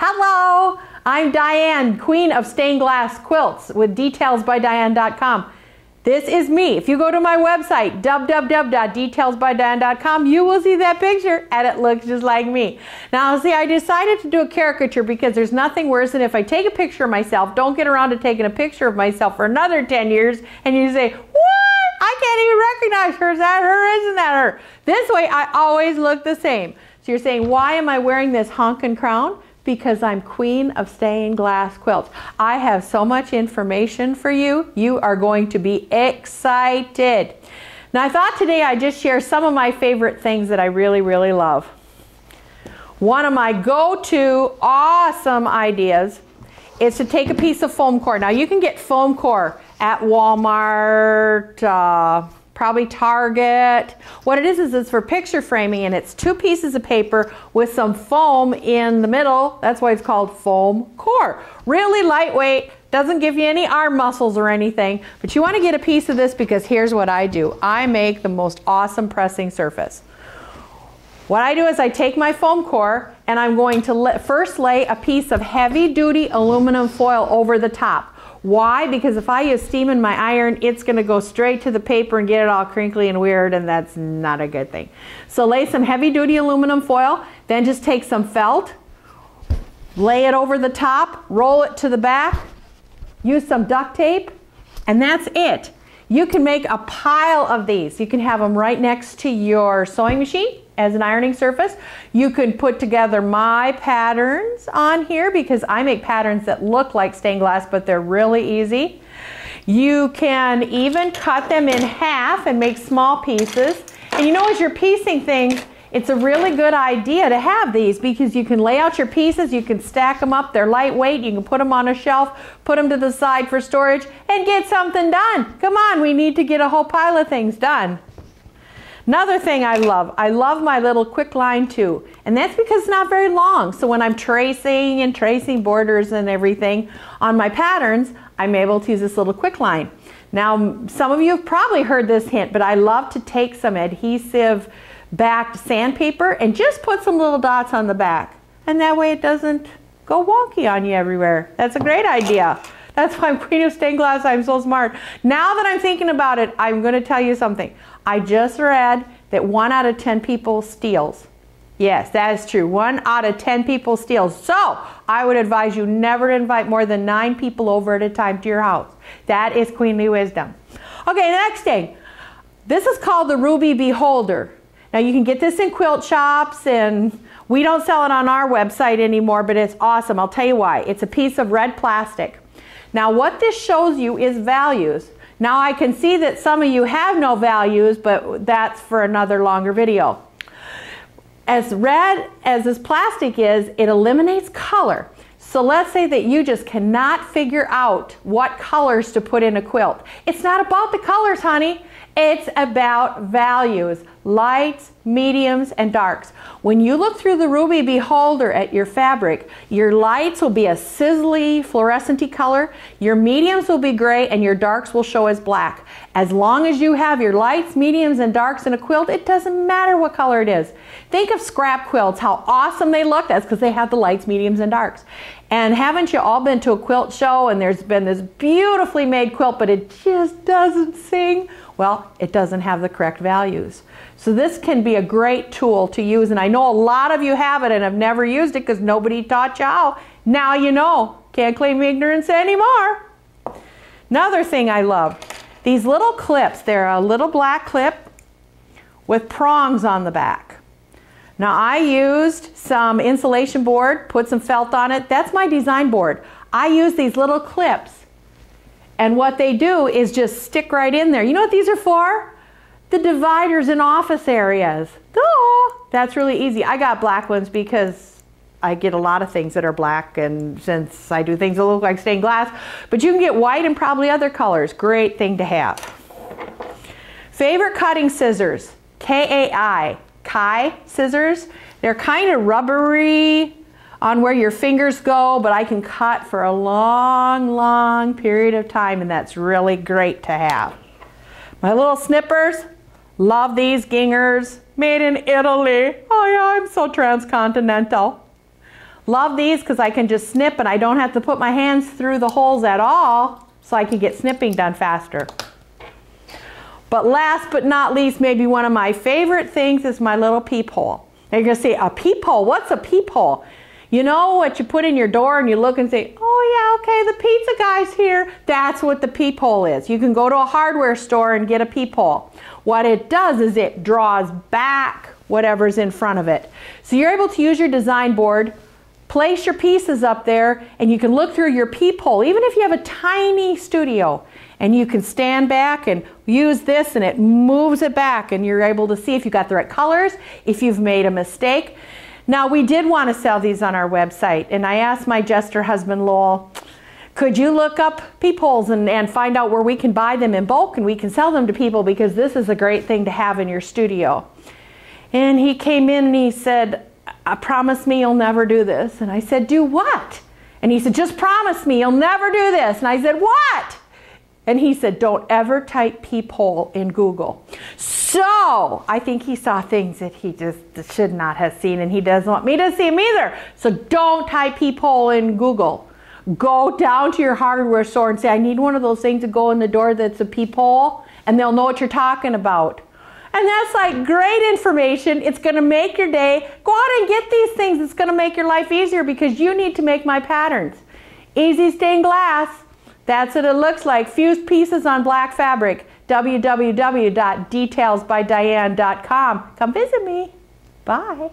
Hello, I'm Diane, Queen of Stained Glass Quilts with detailsbydiane.com. This is me. If you go to my website, www.detailsbydiane.com, you will see that picture and it looks just like me. Now, see, I decided to do a caricature because there's nothing worse than if I take a picture of myself, don't get around to taking a picture of myself for another 10 years, and you say, what? I can't even recognize her. Is that her? Isn't that her? This way, I always look the same. So you're saying, why am I wearing this honkin' crown? Because I'm Queen of Stained Glass Quilts. I have so much information for you. You are going to be excited. Now, I thought today I'd just share some of my favorite things that I really, really love. One of my go-to awesome ideas is to take a piece of foam core. Now, you can get foam core at Walmart, probably Target. What it is it's for picture framing, and it's 2 pieces of paper with some foam in the middle. That's why it's called foam core. Really lightweight, doesn't give you any arm muscles or anything, but you want to get a piece of this because here's what I do. I make the most awesome pressing surface. What I do is I take my foam core and I'm going to first lay a piece of heavy-duty aluminum foil over the top. Why? Because if I use steam in my iron, it's going to go straight to the paper and get it all crinkly and weird, and that's not a good thing. So lay some heavy-duty aluminum foil, then just take some felt, lay it over the top, roll it to the back, use some duct tape, and that's it. You can make a pile of these. You can have them right next to your sewing machine as an ironing surface. You can put together my patterns on here because I make patterns that look like stained glass, but they're really easy. You can even cut them in half and make small pieces. And you know, as you're piecing things, it's a really good idea to have these because you can lay out your pieces, you can stack them up, they're lightweight, you can put them on a shelf, put them to the side for storage, and get something done. Come on, we need to get a whole pile of things done. Another thing I love my little quick line too, and that's because it's not very long. So when I'm tracing borders and everything on my patterns, I'm able to use this little quick line. Now, some of you have probably heard this hint, but I love to take some adhesive backed sandpaper and just put some little dots on the back, and that way it doesn't go wonky on you everywhere. That's a great idea. That's why I'm Queen of Stained Glass. I'm so smart. Now that I'm thinking about it, I'm going to tell you something. I just read that 1 out of 10 people steals. Yes, that is true. 1 out of 10 people steals. So I would advise you never to invite more than 9 people over at a time to your house. That is queenly wisdom. Okay, next thing. This is called the Ruby Beholder. Now you can get this in quilt shops, and we don't sell it on our website anymore, but it's awesome. I'll tell you why. It's a piece of red plastic. Now what this shows you is values. Now I can see that some of you have no values, but that's for another longer video. As red as this plastic is, it eliminates color. So let's say that you just cannot figure out what colors to put in a quilt. It's not about the colors, honey. It's about values, lights, mediums, and darks. When you look through the Ruby Beholder at your fabric, your lights will be a sizzly, fluorescent-y color, your mediums will be gray, and your darks will show as black. As long as you have your lights, mediums, and darks in a quilt, it doesn't matter what color it is. Think of scrap quilts, how awesome they look. That's because they have the lights, mediums, and darks. And haven't you all been to a quilt show and there's been this beautifully made quilt, but it just doesn't sing? Well, it doesn't have the correct values. So this can be a great tool to use, and I know a lot of you have it and have never used it because nobody taught you how. Now you know. Can't claim ignorance anymore. Another thing I love, these little clips. They're a little black clip with prongs on the back. Now I used some insulation board, put some felt on it. That's my design board. I use these little clips, and what they do is just stick right in there. You know what these are for? The dividers in office areas. Oh, that's really easy. I got black ones because I get a lot of things that are black, and since I do things that look like stained glass, but you can get white and probably other colors. Great thing to have. Favorite cutting scissors, K-A-I. Kai scissors. They're kind of rubbery on where your fingers go, but I can cut for a long, long period of time, and that's really great to have. My little snippers, love these gingers, made in Italy. Oh yeah, I'm so transcontinental. Love these because I can just snip and I don't have to put my hands through the holes at all, so I can get snipping done faster. But last but not least, maybe one of my favorite things is my little peephole. Now you're going to say, a peephole? What's a peephole? You know what you put in your door and you look and say, oh yeah, okay, the pizza guy's here. That's what the peephole is. You can go to a hardware store and get a peephole. What it does is it draws back whatever's in front of it. So you're able to use your design board, place your pieces up there, and you can look through your peephole, even if you have a tiny studio. And you can stand back and use this and it moves it back and you're able to see if you got the right colors, if you've made a mistake. Now we did want to sell these on our website, and I asked my jester husband Lowell, could you look up peepholes and find out where we can buy them in bulk and we can sell them to people, because this is a great thing to have in your studio. And he came in and he said, promise me you'll never do this. And I said, do what? And he said, just promise me you'll never do this. And I said, what? And he said, don't ever type peephole in Google. So I think he saw things that he just should not have seen, and he doesn't want me to see them either. So don't type peephole in Google. Go down to your hardware store and say, I need one of those things to go in the door that's a peephole, and they'll know what you're talking about. And that's like great information. It's going to make your day. Go out and get these things. It's going to make your life easier because you need to make my patterns. Easy stained glass. That's what it looks like. Fused pieces on black fabric. www.detailsbydiane.com. Come visit me. Bye.